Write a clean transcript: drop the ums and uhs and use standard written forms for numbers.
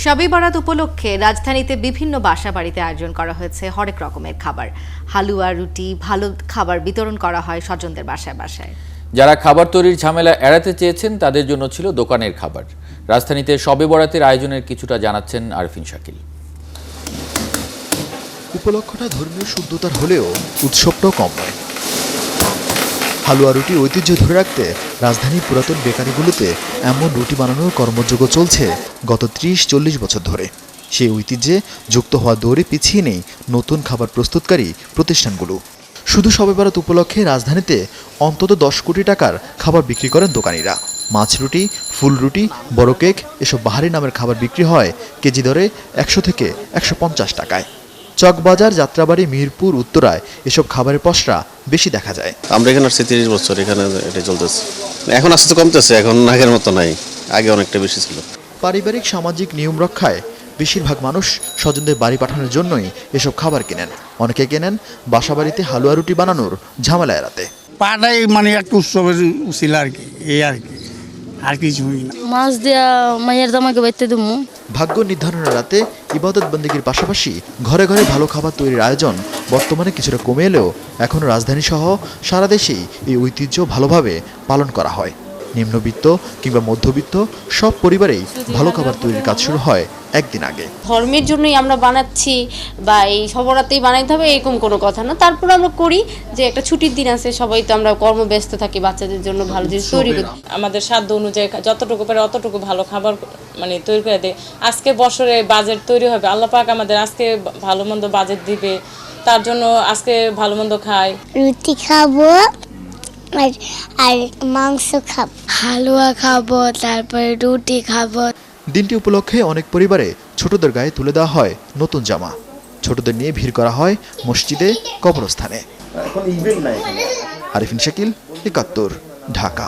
শবে বরাত উপলক্ষে রাজধানীতে বিভিন্ন বাসাবাড়িতে আয়োজন করা হয়েছে হরেক রকমের খাবার। হালুয়া, রুটি, ভালো খাবার বিতরণ করা হয় স্বজনদের বাসায় বাসায়। যারা খাবার তৈরির ঝামেলা এড়াতে চেয়েছেন তাদের জন্য ছিল দোকানের খাবার। রাজধানীতে শবে বরাতের আয়োজনের কিছুটা জানাচ্ছেন আরফিন শাকিল। উপলক্ষটা ধর্মীয় শুদ্ধতার হলেও উৎসবটাও কম নয়। হালুয়া রুটি ঐতিহ্য ধরে রাখতে রাজধানীর পুরাতন বেকারিগুলোতে এমন রুটি বানানোর কর্মযজ্ঞ চলছে গত ৩০-৪০ বছর ধরে। সেই ঐতিহ্যে যুক্ত হওয়া দৌড়ে পিছিয়ে নেই নতুন খাবার প্রস্তুতকারী প্রতিষ্ঠানগুলো। শুধু শবে বরাত উপলক্ষে রাজধানীতে অন্তত ১০ কোটি টাকার খাবার বিক্রি করেন দোকানিরা। মাছ রুটি, ফুল রুটি, বড় কেক এসব বাহারি নামের খাবার বিক্রি হয় কেজি দরে ১০০ থেকে ১৫০ টাকায়। চকবাজার, যাত্রাবাড়ি, মিরপুর, উত্তরায় এসব খাবারের পসরা বেশি দেখা যায়। আমরা এখানে আসছি ৩০ বছর, এখানে এটা চলতেছে। এখন আস্তে কমতেছে, এখন আগের মতো নাই, আগে অনেকটা বেশি ছিল। পারিবারিক সামাজিক নিয়ম রক্ষায় বেশিরভাগ মানুষ স্বজনদের বাড়ি পাঠানোর জন্যই এসব খাবার কেনেন। অনেকে কেনেন বাসাবাড়িতে হালুয়া রুটি বানানোর ঝামেলা এড়াতে। পাটাই মানে একটা উৎসবের ছিল আর কি, এই আর কি, আর কিছুই না। মাছ দিয়া মায়ের দামাকে বাইতে দেবো। ভাগ্য নির্ধারণের রাতে ইবাদত বন্দেগীর পাশাপাশি ঘরে ঘরে ভালো খাবার তৈরির আয়োজন বর্তমানে কিছুটা কমে এলেও এখনও রাজধানী সহ সারা দেশেই এই ঐতিহ্য ভালোভাবে পালন করা হয়। নিম্নবিত্ত কিংবা মধ্যবিত্ত সব পরিবারেই ভালো খাবার তৈরির কাজ শুরু হয় একদিন আগে। ধর্মের জন্যই আমরা বানাচ্ছি বা এই সবরাতেই বানাইতে হবে এরকম কোনো কথা না। তারপর আমরা করি যে একটা ছুটির দিন আছে, সবাই তো আমরা কর্মব্যস্ত থাকি, বাচ্চাদের জন্য ভালো জিনিস তৈরি করি। আমাদের সাধ্য অনুযায়ী যতটুকু পারে অতটুকু ভালো খাবার মানে তৈরি করে দেয়। আজকে বছরে বাজেট তৈরি হবে, আল্লাহ পাক আমাদের আজকে ভালো মন্দ বাজেট দিবে, তার জন্য আজকে ভালো মন্দ খাই। রুটি খাবো আর মাংস খাবো, হালুয়া খাবো, তারপরে রুটি খাবো। দিনটি উপলক্ষে অনেক পরিবারে ছোটদের গায়ে তুলে দেওয়া হয় নতুন জামা। ছোটদের নিয়ে ভিড় করা হয় মসজিদে, কবরস্থানে। আরফিন শাকিল, ৭১, ঢাকা।